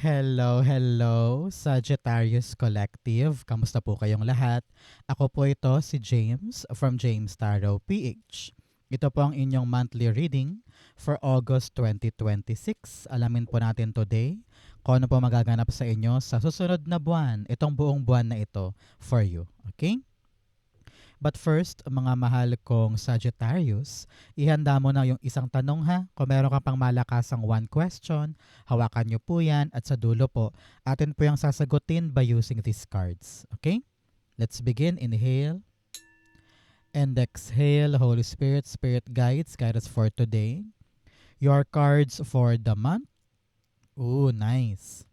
Hello, hello, Sagittarius Collective. Kamusta po kayong lahat? Ako po ito si James from James Tarot PH. Ito po ang inyong monthly reading for August 2026. Alamin po natin today kung ano po magaganap sa inyo sa susunod na buwan, itong buong buwan na ito for you. Okay? But first, mga mahal kong Sagittarius, ihanda mo na yung isang tanong ha. Kung meron ka pang malakasang one question, hawakan nyo po yan at sa dulo po, atin po yung sasagutin by using these cards. Okay? Let's begin. Inhale and exhale. Holy Spirit, Spirit guides, guide us for today. Your cards for the month. Ooh, nice.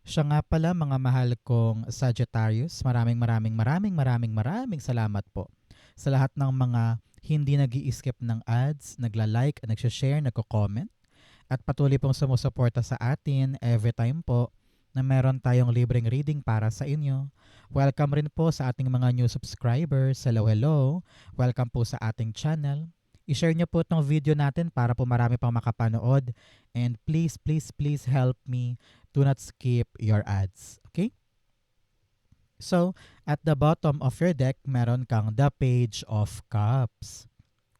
Siya nga pala mga mahal kong Sagittarius, maraming salamat po sa lahat ng mga hindi nag-i-skip ng ads, nagla-like, nagsha-share, nagko-comment at patuloy pong sumusuporta sa atin every time po na meron tayong libreng reading para sa inyo. Welcome rin po sa ating mga new subscribers. Hello, hello. Welcome po sa ating channel. I-share nyo po itong video natin para po marami pang makapanood. And please, please, please help me. Do not skip your ads. Okay? So, at the bottom of your deck, meron kang the Page of Cups.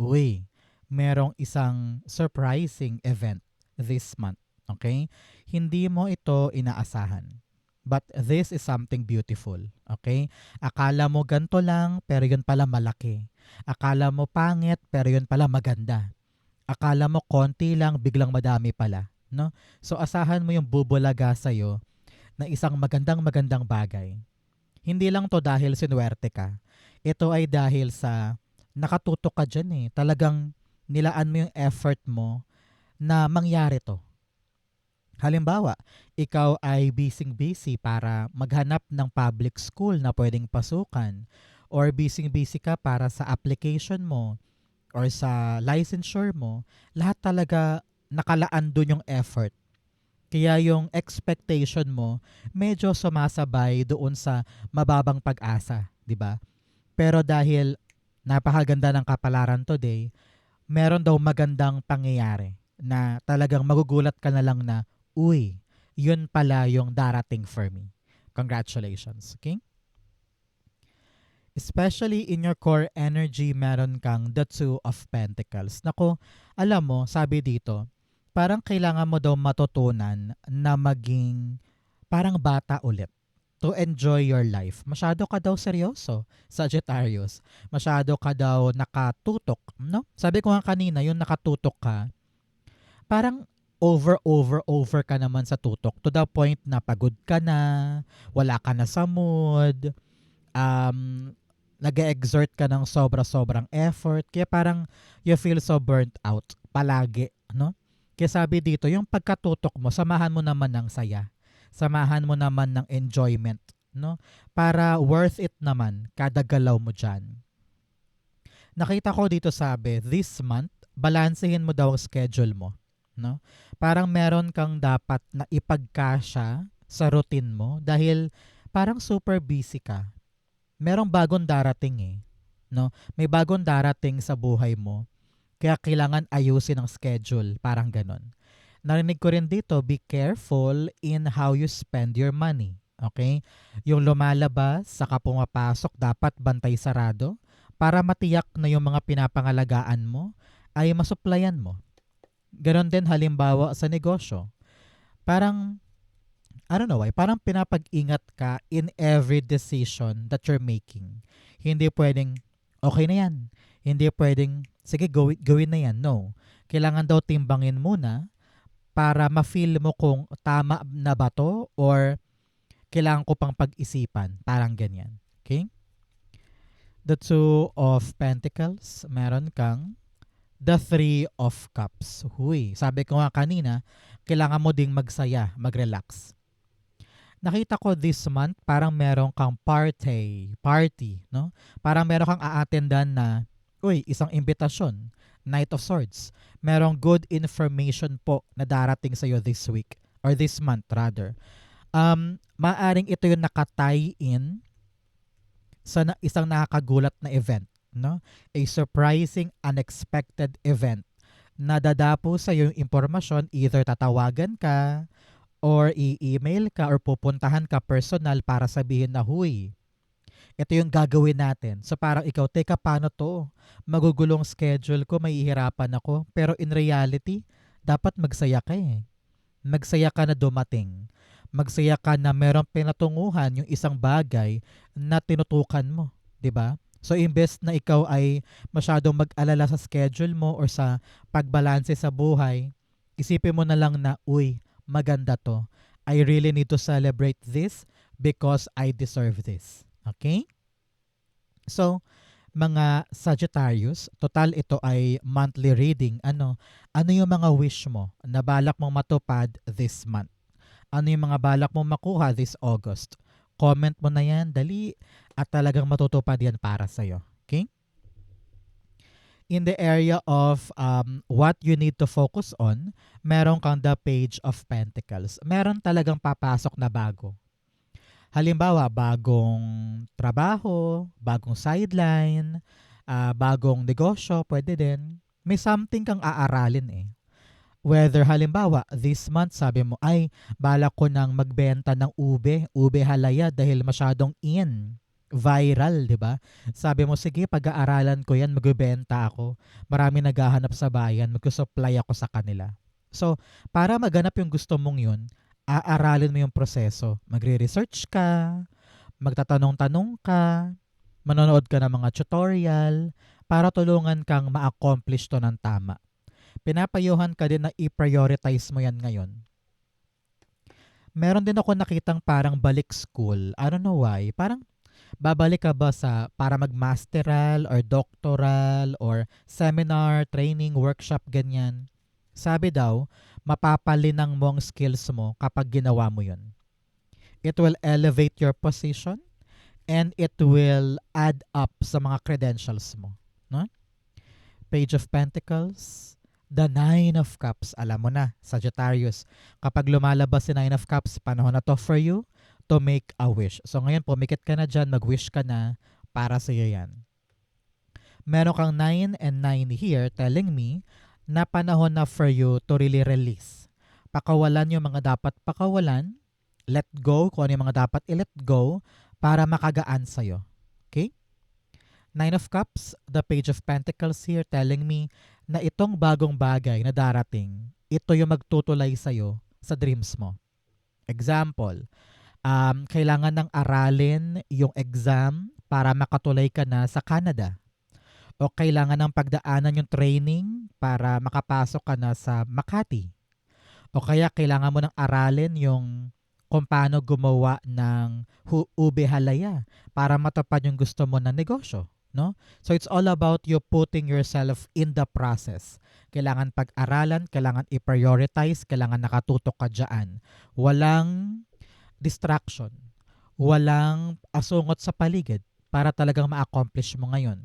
Uy, merong isang surprising event this month. Okay? Hindi mo ito inaasahan. But this is something beautiful. Okay? Akala mo ganito lang, pero yun pala malaki. Akala mo pangit, pero yun pala maganda. Akala mo konti lang, biglang madami pala. No? So asahan mo yung bubulaga sa'yo na isang magandang bagay. Hindi lang to dahil sinuwerte ka. Ito ay dahil sa nakatutok ka dyan eh. Talagang nilaan mo yung effort mo na mangyari to. Halimbawa, ikaw ay busy para maghanap ng public school na pwedeng pasukan or busy ka para sa application mo or sa licensure mo, lahat talaga nakalaan dun yung effort. Kaya yung expectation mo medyo sumasabay doon sa mababang pag-asa, di ba? Pero dahil napakaganda ng kapalaran today, meron daw magandang pangyayari na talagang magugulat ka na lang na, uy, yun pala yung darating for me. Congratulations, okay? Especially in your core energy, meron kang the Two of Pentacles. Nako, alam mo, sabi dito, parang kailangan mo daw matutunan na maging parang bata ulit to enjoy your life. Masyado ka daw seryoso, Sagittarius. Masyado ka daw nakatutok, no? Sabi ko nga kanina, yung nakatutok ka, parang over ka naman sa tutok to the point na pagod ka na, wala ka na sa mood, um, nag-exert ka ng sobrang effort, kaya parang you feel so burnt out palagi, no? Kaya sabi dito, yung pagkatutok mo, samahan mo naman ng saya. Samahan mo naman ng enjoyment, no? Para worth it naman kada galaw mo dyan. Nakita ko dito sabi, this month, balansehin mo daw ang schedule mo, no? Parang meron kang dapat na ipagkasya sa routine mo dahil parang super busy ka. Merong bagong darating eh, no? May bagong darating sa buhay mo. Kaya kailangan ayusin ang schedule, parang ganon. Narinig ko rin dito, be careful in how you spend your money. Okay? Yung lumalabas, saka pumapasok, dapat bantay sarado para matiyak na yung mga pinapangalagaan mo ay masuplayan mo. Ganon din halimbawa sa negosyo. Parang, I don't know why, parang pinapag-ingat ka in every decision that you're making. Hindi pwedeng, okay na yan. Hindi pwedeng, sige, gawin na yan. No. Kailangan daw timbangin muna para ma-feel mo kung tama na ba to or kailangan ko pang pag-isipan. Parang ganyan. Okay? The Two of Pentacles, meron kang the Three of Cups. Huy, sabi ko nga kanina, kailangan mo ding magsaya, mag-relax. Nakita ko this month, parang meron kang party, no? Parang meron kang a-attendan na, uy, isang imbitasyon, Knight of Swords. Merong good information po na darating sa'yo this week, or this month rather. Maaring ito yung nakatie in sa isang nakakagulat na event, no? A surprising, unexpected event na dadapo sa yung impormasyon, either tatawagan ka or i-email ka or pupuntahan ka personal para sabihin na, huy, ito yung gagawin natin. So parang ikaw, teka, paano to? Magugulong schedule ko, may ihirapan ako. Pero in reality, dapat magsaya ka eh. Magsaya ka na dumating. Magsaya ka na merong pinatunguhan yung isang bagay na tinutukan mo. 'Di ba? So imbes na ikaw ay masyadong mag-alala sa schedule mo or sa pagbalanse sa buhay, isipin mo na lang na, uy, maganda to. I really need to celebrate this because I deserve this. Okay? So, mga Sagittarius, total ito ay monthly reading. Ano yung mga wish mo na balak mong matupad this month? Ano yung mga balak mong makuha this August? Comment mo na yan, dali, at talagang matutupad yan para sa'yo. Okay? In the area of what you need to focus on, meron kang the Page of Pentacles. Meron talagang papasok na bago. Halimbawa, bagong trabaho, bagong sideline, bagong negosyo, pwede din. May something kang aaralin eh. Whether halimbawa, this month sabi mo, ay, balak ko nang magbenta ng ube halaya dahil masyadong in, viral, di ba? Sabi mo, sige, pag-aaralan ko yan, magbebenta ako. Marami naghahanap sa bayan, mag-supply ako sa kanila. So, para maganap yung gusto mong yun, aaralin mo yung proseso. Magre-research ka, magtatanong-tanong ka, manonood ka ng mga tutorial para tulungan kang ma-accomplish to ng tama. Pinapayuhan ka din na i-prioritize mo yan ngayon. Meron din ako nakitang parang balik school. I don't know why. Parang babalik ka ba sa para mag-masteral or doctoral or seminar, training, workshop, ganyan. Sabi daw, mapapalinang mo ang skills mo kapag ginawa mo yun. It will elevate your position and it will add up sa mga credentials mo. No? Page of Pentacles, the Nine of Cups. Alam mo na, Sagittarius, kapag lumalabas si Nine of Cups, panahon na to for you to make a wish. So ngayon, pumikit ka na dyan, mag-wish ka na para sa iyo yan. Meron kang 9 and 9 here telling me na panahon na for you to really release. Pakawalan yung mga dapat pakawalan, let go kung ano yung mga dapat i-let go para makagaan sa'yo. Okay? Nine of Cups, the Page of Pentacles here telling me na itong bagong bagay na darating, ito yung magtutulay sa'yo sa dreams mo. Example, kailangan ng aralin yung exam para makatulay ka na sa Canada. O kailangan ng pagdaanan yung training para makapasok ka na sa Makati. O kaya kailangan mo ng aralin yung kung paano gumawa ng ube halaya para matupad yung gusto mo na negosyo. No? So it's all about you putting yourself in the process. Kailangan pag-aralan, kailangan i-prioritize, kailangan nakatutok ka dyan. Walang distraction. Walang asungot sa paligid para talagang ma-accomplish mo ngayon.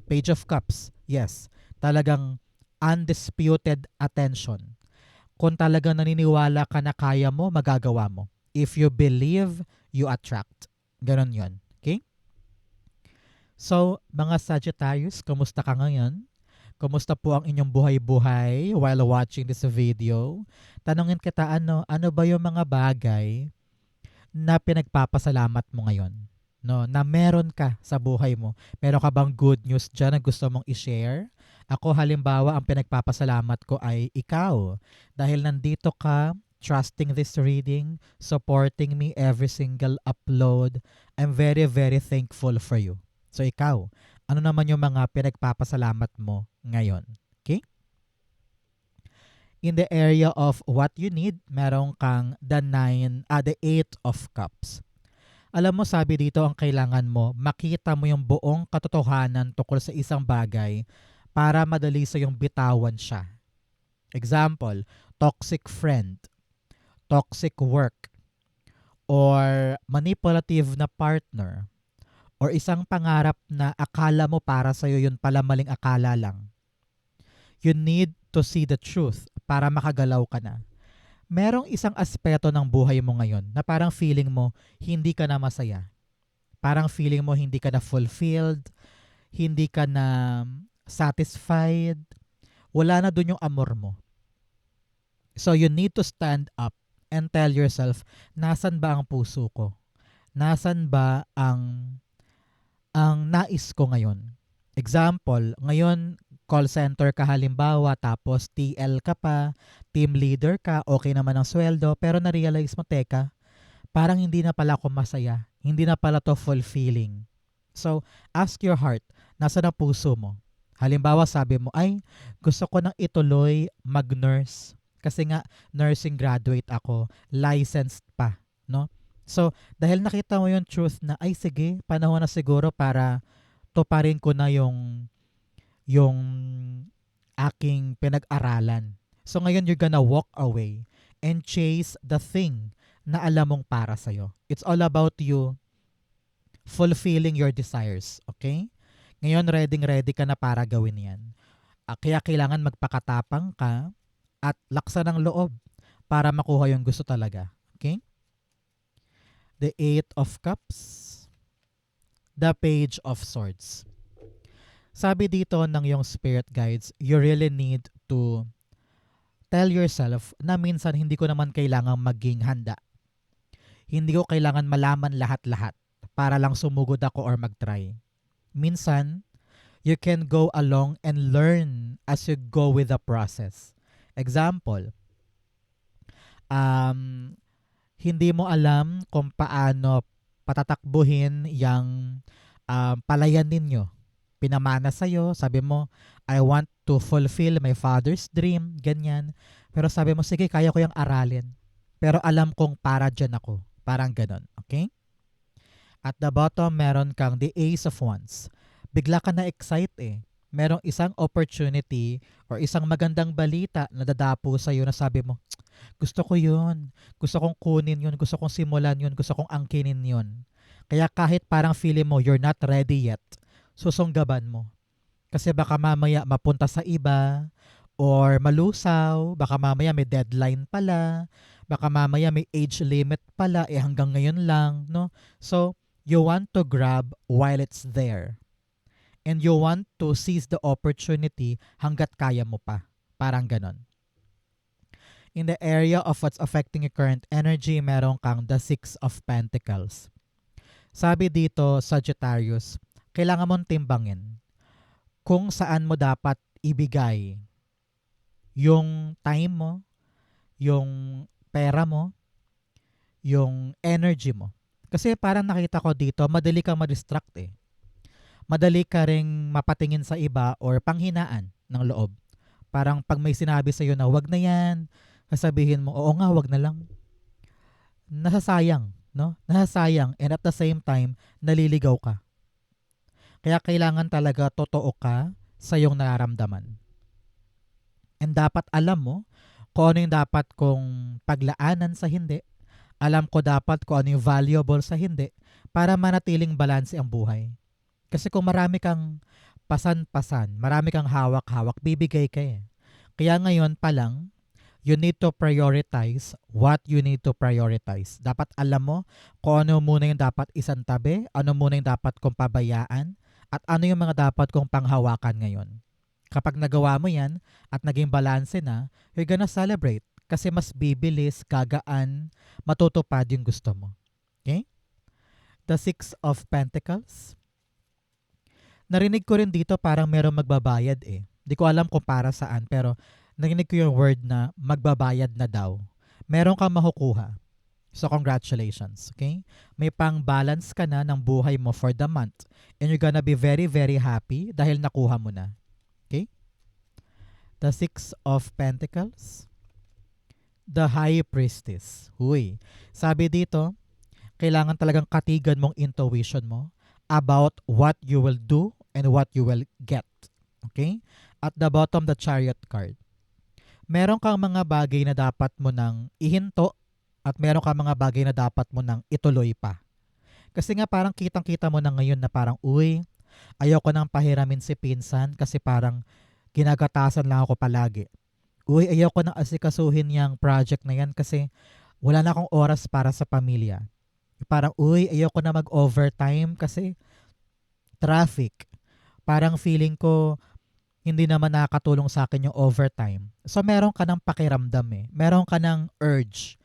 Page of Cups, yes, talagang undisputed attention. Kung talagang naniniwala ka na kaya mo, magagawa mo. If you believe, you attract. Ganon yun. Okay? So, mga Sagittarius, kumusta ka ngayon? Kumusta po ang inyong buhay-buhay while watching this video? Tanungin kita, ano ba yung mga bagay na pinagpapasalamat mo ngayon? No, na meron ka sa buhay mo. Meron ka bang good news dyan na gusto mong i-share? Ako halimbawa, ang pinagpapasalamat ko ay ikaw. Dahil nandito ka, trusting this reading, supporting me every single upload. I'm very, very thankful for you. So ikaw, ano naman yung mga pinagpapasalamat mo ngayon? Okay? In the area of what you need, meron kang the 8 of Cups. Alam mo, sabi dito ang kailangan mo, makita mo yung buong katotohanan tungkol sa isang bagay para madali sa yung bitawan siya. Example, toxic friend, toxic work, or manipulative na partner, or isang pangarap na akala mo para sa'yo yun pala maling akala lang. You need to see the truth para makagalaw ka na. Merong isang aspeto ng buhay mo ngayon na parang feeling mo hindi ka na masaya. Parang feeling mo hindi ka na fulfilled, hindi ka na satisfied, wala na dun yung amor mo. So you need to stand up and tell yourself, nasan ba ang puso ko? Nasan ba ang nais ko ngayon? Example, ngayon call center ka halimbawa, tapos TL ka pa, team leader ka, okay naman ang sweldo, pero na-realize mo, teka, parang hindi na pala ako masaya. Hindi na pala to fulfilling. So, ask your heart, nasa na puso mo? Halimbawa, sabi mo, ay, gusto ko nang ituloy mag-nurse. Kasi nga, nursing graduate ako, licensed pa, no? So, dahil nakita mo yung truth na, ay sige, panahon na siguro para tuparin ko na yung aking pinag-aralan. So, ngayon you're gonna walk away and chase the thing na alam mong para sa'yo. It's all about you fulfilling your desires, okay? Ngayon, ready ka na para gawin yan. Kaya kailangan magpakatapang ka at laksa ng loob para makuha yung gusto talaga. Okay? The Eight of Cups, the Page of Swords. Sabi dito ng yung spirit guides, you really need to tell yourself na minsan hindi ko naman kailangang maging handa. Hindi ko kailangan malaman lahat-lahat para lang sumugod ako or mag-try. Minsan, you can go along and learn as you go with the process. Example, hindi mo alam kung paano patatakbuhin yung palayan ninyo. Pinamana sa'yo, sabi mo, I want to fulfill my father's dream, ganyan. Pero sabi mo, sige, kaya ko yung aralin. Pero alam kong para dyan ako. Parang ganon, okay? At the bottom, meron kang the Ace of Wands. Bigla ka na-excite eh. Merong isang opportunity or isang magandang balita na dadapo sa'yo na sabi mo, gusto ko yun. Gusto kong kunin yun. Gusto kong simulan yun. Gusto kong angkinin yun. Kaya kahit parang feeling mo you're not ready yet, susunggaban mo. Kasi baka mamaya mapunta sa iba or malusaw. Baka mamaya may deadline pala. Baka mamaya may age limit pala. Hanggang ngayon lang. No? So, you want to grab while it's there. And you want to seize the opportunity hanggat kaya mo pa. Parang ganon. In the area of what's affecting your current energy, meron kang the Six of Pentacles. Sabi dito, Sagittarius, kailangan mong timbangin kung saan mo dapat ibigay yung time mo, yung pera mo, yung energy mo. Kasi parang nakita ko dito, madali kang ma-distract eh. Madali ka ring mapatingin sa iba or panghinaan ng loob. Parang pag may sinabi sa'yo na wag na yan, sasabihin mo, oo nga, wag na lang. Nasasayang, no? Nasasayang, and at the same time, naliligaw ka. Kaya kailangan talaga totoo ka sa iyong nararamdaman. And dapat alam mo kung ano yung dapat kong paglaanan sa hindi. Alam ko dapat kung ano yung valuable sa hindi para manatiling balanse ang buhay. Kasi kung marami kang pasan-pasan, marami kang hawak-hawak, bibigay ka eh. Kaya ngayon pa lang, you need to prioritize what you need to prioritize. Dapat alam mo kung ano muna yung dapat isantabi, ano muna yung dapat kong pabayaan, at ano yung mga dapat kong panghawakan ngayon. Kapag nagawa mo yan at naging balanse na, you're gonna celebrate kasi mas bibilis, gagaan, matutupad yung gusto mo. Okay? The Six of Pentacles. Narinig ko rin dito parang merong magbabayad eh. Di ko alam kung para saan pero narinig ko yung word na magbabayad na daw. Meron kang makukuha. So congratulations, okay? May pang-balance ka na ng buhay mo for the month and you're gonna be very, very happy dahil nakuha mo na. Okay? The Six of Pentacles. The High Priestess. Huy. Sabi dito, kailangan talagang katigan mong intuition mo about what you will do and what you will get. Okay? At the bottom, the Chariot card. Meron kang mga bagay na dapat mo nang ihinto at meron kang mga bagay na dapat mo nang ituloy pa. Kasi nga parang kitang-kita mo na ngayon na parang, uy, ayoko nang pahiramin si pinsan kasi parang ginagatasan lang ako palagi. Uy, ayoko nang asikasuhin yung project na yan kasi wala na akong oras para sa pamilya. Parang, uy, ayoko na mag-overtime kasi traffic. Parang feeling ko, hindi naman nakakatulong sa akin yung overtime. So, meron ka ng pakiramdam eh. Meron ka ng urge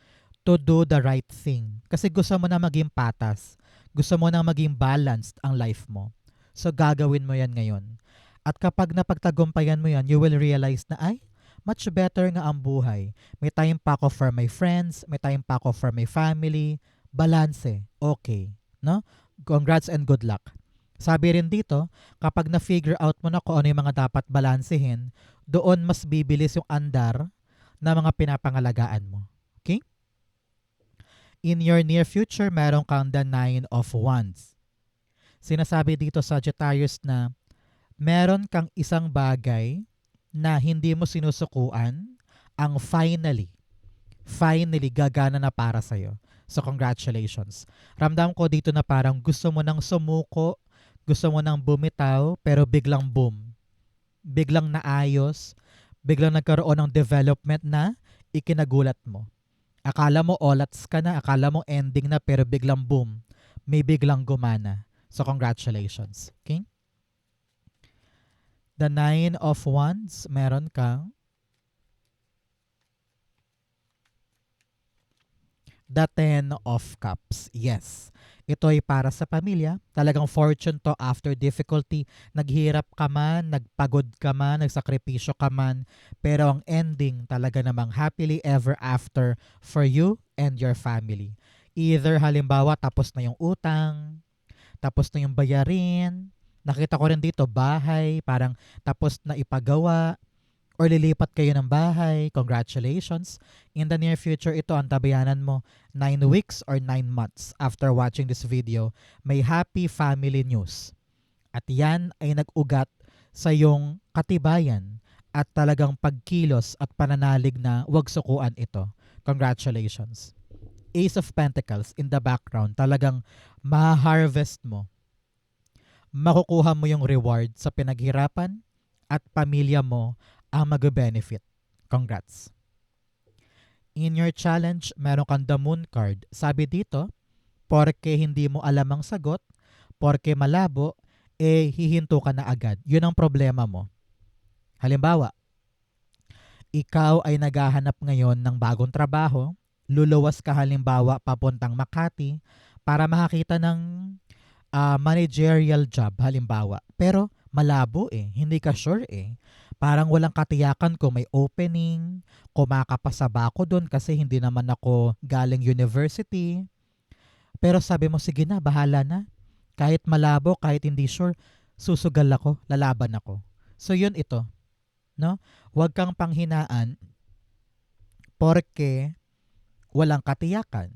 to do the right thing. Kasi gusto mo na maging patas. Gusto mo na maging balanced ang life mo. So gagawin mo yan ngayon. At kapag napagtagumpayan mo yan, you will realize na ay, much better nga ang buhay. May time pa ako for my friends, may time pa ako for my family. Balanse. Okay. No? Congrats and good luck. Sabi rin dito, kapag na-figure out mo na kung ano yung mga dapat balansehin, doon mas bibilis yung andar na mga pinapangalagaan mo. Okay? In your near future, meron kang the 9 of Wands. Sinasabi dito Sagittarius na meron kang isang bagay na hindi mo sinusukuan ang finally gagana na para sa'yo. So congratulations. Ramdam ko dito na parang gusto mo nang sumuko, gusto mo nang bumitaw, pero biglang boom. Biglang naayos, biglang nagkaroon ng development na ikinagulat mo. Akala mo olats ka na, akala mo ending na, pero biglang boom, may biglang gumana. So congratulations. Okay? The 9 of Wands, meron kang the 10 of Cups. Yes. Ito ay para sa pamilya. Talagang fortune to after difficulty. Naghirap ka man, nagpagod ka man, nagsakripisyo ka man. Pero ang ending talaga namang happily ever after for you and your family. Either halimbawa tapos na yung utang, tapos na yung bayarin. Nakita ko rin dito bahay, parang tapos na ipagawa. Or lilipat kayo ng bahay, congratulations. In the near future, ito ang tabayanan mo 9 weeks or 9 months after watching this video, may happy family news. At yan ay nag-ugat sa iyong katibayan at talagang pagkilos at pananalig na wag sukuan ito. Congratulations. Ace of Pentacles in the background, talagang ma-harvest mo. Makukuha mo yung reward sa pinaghirapan at pamilya mo ang mag-benefit. Congrats. In your challenge, meron kang the Moon card. Sabi dito, porke hindi mo alam ang sagot, porke malabo, hihinto ka na agad. Yun ang problema mo. Halimbawa, ikaw ay naghahanap ngayon ng bagong trabaho, luluwas ka halimbawa papuntang Makati para makakita ng managerial job halimbawa. Pero malabo hindi ka sure Parang walang katiyakan kung may opening, kumakapasa ba ako doon kasi hindi naman ako galing university. Pero sabi mo, sige na, bahala na. Kahit malabo, kahit hindi sure, susugal ako, lalaban ako. So yun ito. No? Huwag kang panghinaan porke walang katiyakan.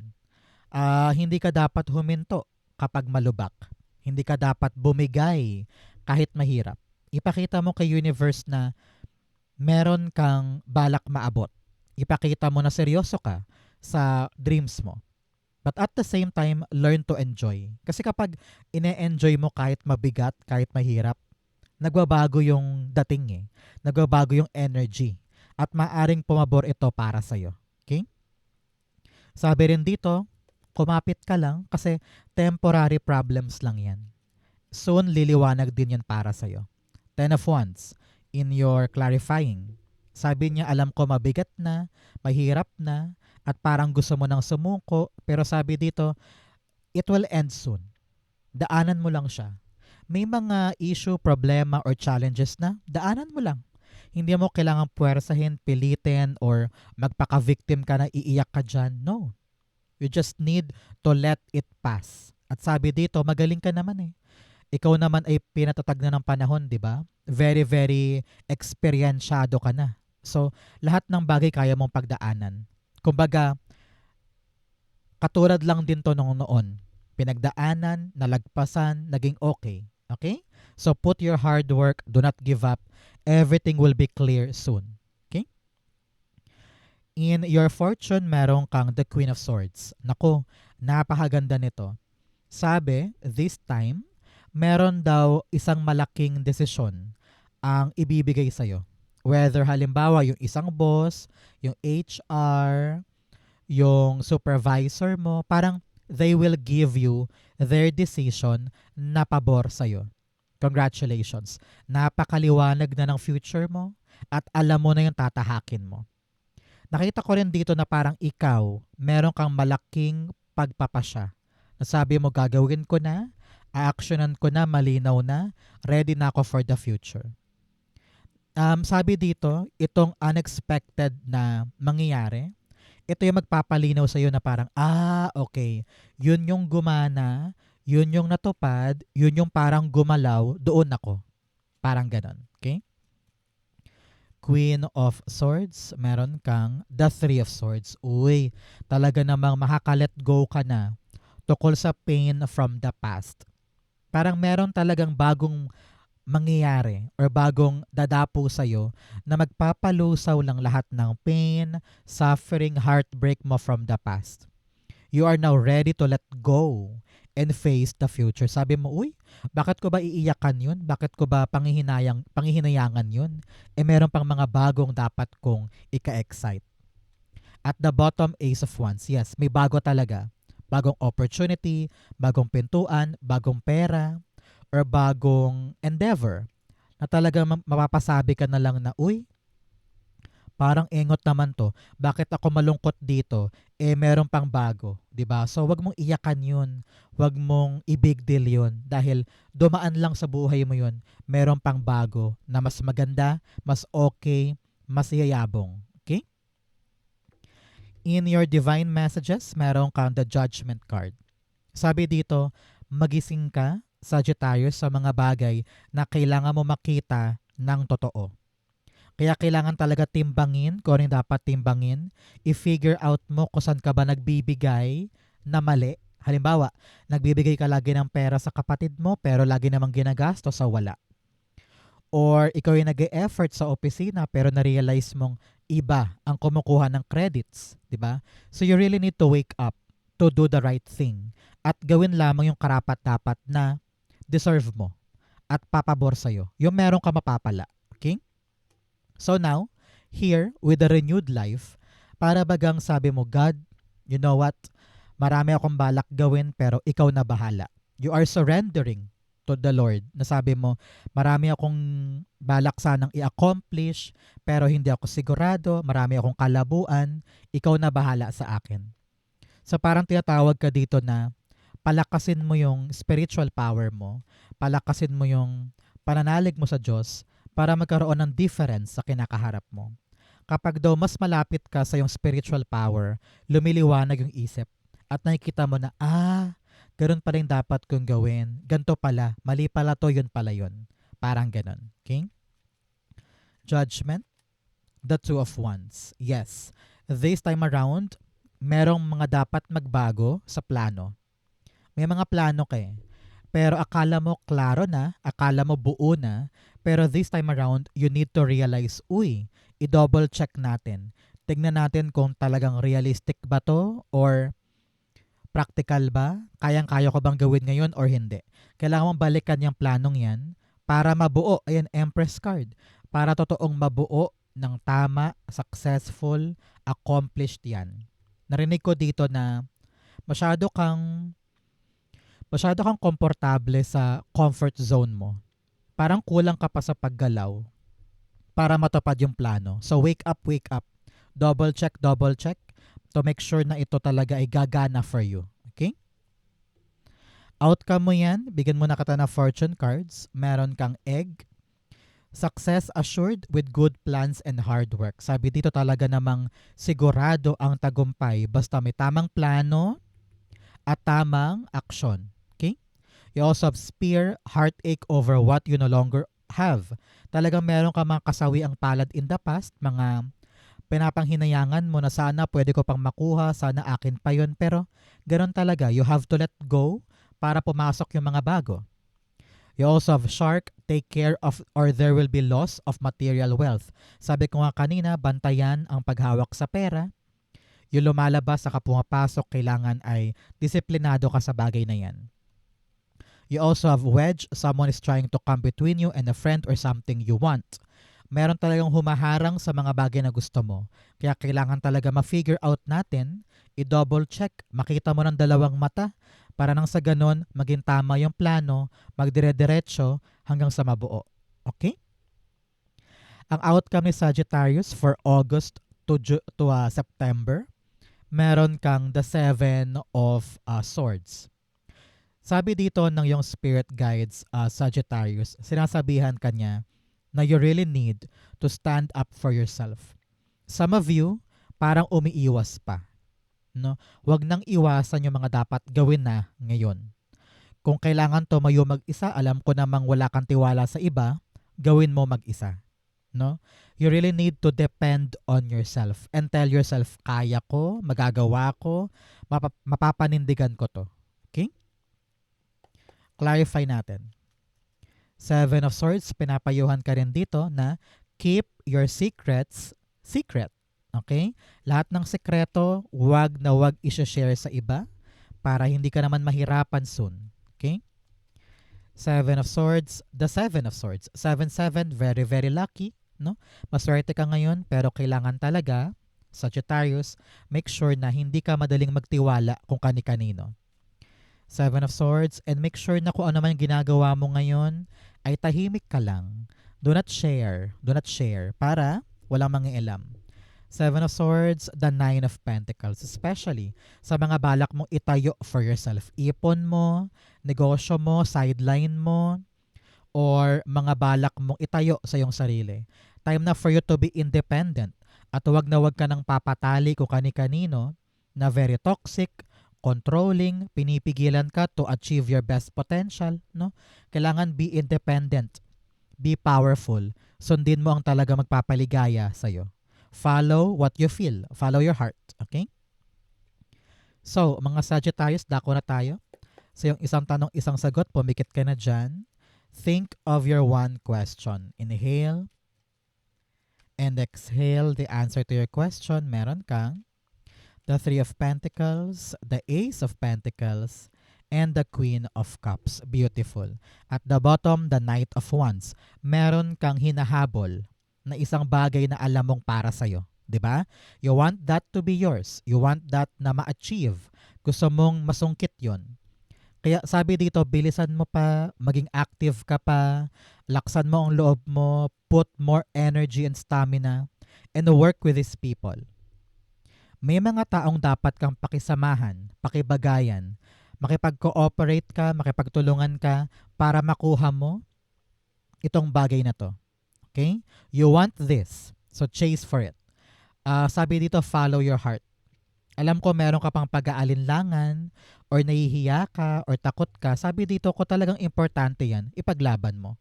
Hindi ka dapat huminto kapag malubak. Hindi ka dapat bumigay kahit mahirap. Ipakita mo kay universe na meron kang balak maabot. Ipakita mo na seryoso ka sa dreams mo. But at the same time, learn to enjoy. Kasi kapag ine-enjoy mo kahit mabigat, kahit mahirap, nagbabago yung dating Nagbabago yung energy. At maaring pumabor ito para sa'yo. Okay? Sabi rin dito, kumapit ka lang kasi temporary problems lang yan. Soon, liliwanag din yan para sa'yo. 10 of Wands, in your clarifying. Sabi niya, alam ko mabigat na, mahirap na, at parang gusto mo nang sumuko, pero sabi dito, it will end soon. Daanan mo lang siya. May mga issue, problema, or challenges na, daanan mo lang. Hindi mo kailangang puwersahin, pilitin, or magpaka-victim ka na iiyak ka dyan. No. You just need to let it pass. At sabi dito, magaling ka naman Ikaw naman ay pinatatag na ng panahon, di ba? Very, very experiensyado ka na. So, lahat ng bagay kaya mong pagdaanan. Kumbaga, katulad lang din to noon. Pinagdaanan, nalagpasan, naging okay. Okay? So, put your hard work, do not give up. Everything will be clear soon. Okay? In your fortune, meron kang the Queen of Swords. Naku, napakaganda nito. Sabi, this time, meron daw isang malaking desisyon ang ibibigay sa'yo. Whether halimbawa yung isang boss, yung HR, yung supervisor mo, parang they will give you their decision na pabor sa'yo. Congratulations. Napakaliwanag na ng future mo at alam mo na yung tatahakin mo. Nakita ko rin dito na parang ikaw, meron kang malaking pagpapasya. Nasabi mo, gagawin ko na, aaksyonan ko na, malinaw na, ready na ako for the future. Sabi dito, itong unexpected na mangyayari, ito yung magpapalinaw sa iyo na parang, okay, yun yung gumana, yun yung natupad, yun yung parang gumalaw, doon ako. Parang ganon. Okay? Queen of Swords, meron kang the Three of Swords. Uy, talaga namang makaka-let go ka na tukol sa pain from the past. Parang meron talagang bagong mangyayari or bagong dadapo sa'yo na magpapalusaw lang lahat ng pain, suffering, heartbreak mo from the past. You are now ready to let go and face the future. Sabi mo, uy, bakit ko ba iiyakan yun? Bakit ko ba panghihinayangan yun? Meron pang mga bagong dapat kong ika-excite. At the bottom, Ace of Wands. Yes, may bago talaga. Bagong opportunity, bagong pintuan, bagong pera, or bagong endeavor na talagang mapapasabi ka na lang na, uy, parang engot naman to. Bakit ako malungkot dito? Meron pang bago, 'di ba? So wag mong iyakan 'yun. Wag mong i-big deal 'yun dahil dumaan lang sa buhay mo 'yun. Meron pang bago na mas maganda, mas okay, mas yayabong. Okay? In your divine messages, meron kang the judgment card. Sabi dito, magising ka, Sagittarius, sa mga bagay na kailangan mo makita ng totoo. Kaya kailangan talaga timbangin kung ano yung dapat timbangin. I-figure out mo kung saan ka ba nagbibigay na mali. Halimbawa, nagbibigay ka lagi ng pera sa kapatid mo pero lagi namang ginagastos sa wala. Or ikaw yung nag-e-effort sa opisina pero na-realize mong iba ang kumukuha ng credits. Diba? So you really need to wake up to do the right thing. At gawin lamang yung karapat-dapat na deserve mo at papabor sa'yo. Yung meron ka mapapala. Okay? So now, here, with a renewed life, para bagang sabi mo, God, you know what? Marami akong balak gawin pero ikaw na bahala. You are surrendering to the Lord. Nasabi mo, marami akong balak sanang i-accomplish pero hindi ako sigurado, marami akong kalabuan, ikaw na bahala sa akin. So parang tinatawag ka dito na palakasin mo yung spiritual power mo, palakasin mo yung pananalig mo sa Diyos, para magkaroon ng difference sa kinakaharap mo. Kapag daw mas malapit ka sa yung spiritual power, lumiliwanag yung isip at nakikita mo na, ganun pala yung dapat kong gawin. Ganto pala, mali pala to, yun pala yun. Parang ganun. Okay? Judgment, the Two of Wands. Yes, this time around, merong mga dapat magbago sa plano. May mga plano ka pero akala mo klaro na, akala mo buo na, pero this time around, you need to realize, i-double check natin. Tignan natin kung talagang realistic ba to or practical ba? Kayang-kaya ko bang gawin ngayon or hindi? Kailangan mong balikan yung planong yan para mabuo. Ayan, Empress card. Para totoong mabuo ng tama, successful, accomplished yan. Narinig ko dito na masyado kang komportable sa comfort zone mo. Parang kulang ka pa sa paggalaw para matupad yung plano. So wake up. Double check to make sure na ito talaga ay gagana for you. Okay? Outcome mo yan, bigyan mo na kita na fortune cards. Meron kang egg. Success assured with good plans and hard work. Sabi dito talaga namang sigurado ang tagumpay basta may tamang plano at tamang aksyon. You also have spear, heartache over what you no longer have. Talagang meron ka mga kasawi ang palad in the past, mga pinapanghinayangan mo na sana pwede ko pang makuha, sana akin pa yun. Pero ganun talaga, you have to let go para pumasok yung mga bago. You also have shark, take care of or there will be loss of material wealth. Sabi ko nga kanina, bantayan ang paghawak sa pera. Yung lumalabas saka pumapasok, kailangan ay disiplinado ka sa bagay na yan. You also have wedge, someone is trying to come between you and a friend or something you want. Meron talagang humaharang sa mga bagay na gusto mo. Kaya kailangan talaga ma-figure out natin, i-double check, makita mo ng dalawang mata para nang sa ganon maging tama yung plano, magdire-diretso hanggang sa mabuo. Okay? Ang outcome ni Sagittarius for August to September, meron kang the Seven of Swords. Sabi dito ng yung spirit guides, Sagittarius, sinasabihan ka niya na you really need to stand up for yourself. Some of you, parang umiiwas pa. No? Huwag nang iwasan yung mga dapat gawin na ngayon. Kung kailangan tumayo mag-isa, alam ko namang wala kang tiwala sa iba, gawin mo mag-isa. No? You really need to depend on yourself and tell yourself, kaya ko, magagawa ko, mapapanindigan ko to. Okay? Clarify natin. Seven of Swords, pinapayuhan ka rin dito na keep your secrets secret. Okay? Lahat ng sekreto, wag na wag i-share sa iba para hindi ka naman mahirapan soon. Okay? Seven of Swords, the Seven of Swords. 7-7, very, very lucky. No? Maswerte ka ngayon, pero kailangan talaga, Sagittarius, make sure na hindi ka madaling magtiwala kung kani-kanino. Seven of Swords, and make sure na kung ano man ginagawa mo ngayon, ay tahimik ka lang. Do not share para walang mangialam. Seven of Swords, the Nine of Pentacles, especially sa mga balak mong itayo for yourself. Ipon mo, negosyo mo, sideline mo, or mga balak mong itayo sa iyong sarili. Time na for you to be independent at wag na wag ka nang papatali kung kani-kanino na very toxic, controlling, pinipigilan ka to achieve your best potential. No? Kailangan be independent, be powerful, sundin mo ang talaga magpapaligaya sa'yo. Follow what you feel. Follow your heart. Okay? So, mga Sagittarius, dako na tayo. So, yung isang tanong, isang sagot, pumikit ka na dyan. Think of your one question. Inhale and exhale the answer to your question. Meron kang the Three of Pentacles, the Ace of Pentacles, and the Queen of Cups. Beautiful. At the bottom, the Knight of Wands. Meron kang hinahabol na isang bagay na alam mong para sa'yo. Diba? You want that to be yours. You want that na ma-achieve. Gusto mong masungkit yon. Kaya sabi dito, bilisan mo pa, maging active ka pa, laksan mo ang loob mo, put more energy and stamina, and work with these people. May mga taong dapat kang pakisamahan, pakibagayan, makipag-cooperate ka, makipagtulungan ka para makuha mo itong bagay na to. Okay? You want this. So chase for it. Sabi dito, follow your heart. Alam ko meron ka pang pag-aalinlangan or nahihiya ka or takot ka. Sabi dito ko talagang importante yan. Ipaglaban mo.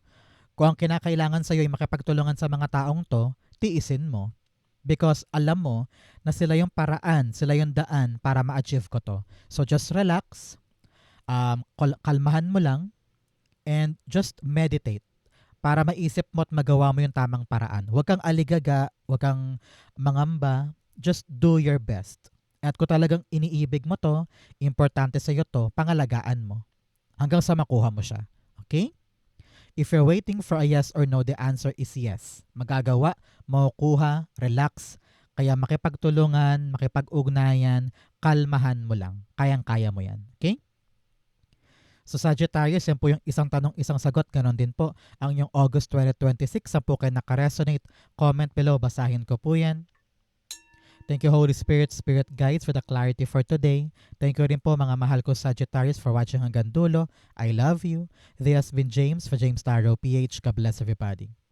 Kung ang kinakailangan sa'yo ay makipagtulungan sa mga taong to, tiisin mo. Because alam mo na sila yung paraan, sila yung daan para ma-achieve ko to. So just relax, kalmahan mo lang, and just meditate para maisip mo at magawa mo yung tamang paraan. Huwag kang aligaga, huwag kang mangamba, just do your best. At kung talagang iniibig mo to, importante sa'yo to, pangalagaan mo hanggang sa makuha mo siya. Okay? If you're waiting for a yes or no, the answer is yes. Magagawa, makukuha, relax, kaya makipagtulungan, makipag-ugnayan, kalmahan mo lang. Kayang-kaya mo yan. Okay? So Sagittarius, yan po yung isang tanong, isang sagot. Ganon din po ang yung August 2026. Saan po kayo nakaresonate? Comment below, basahin ko po yan. Thank you Holy Spirit, Spirit Guides for the clarity for today. Thank you rin po mga mahal ko Sagittarius for watching hanggang dulo. I love you. This has been James for James Tarot PH. God bless everybody.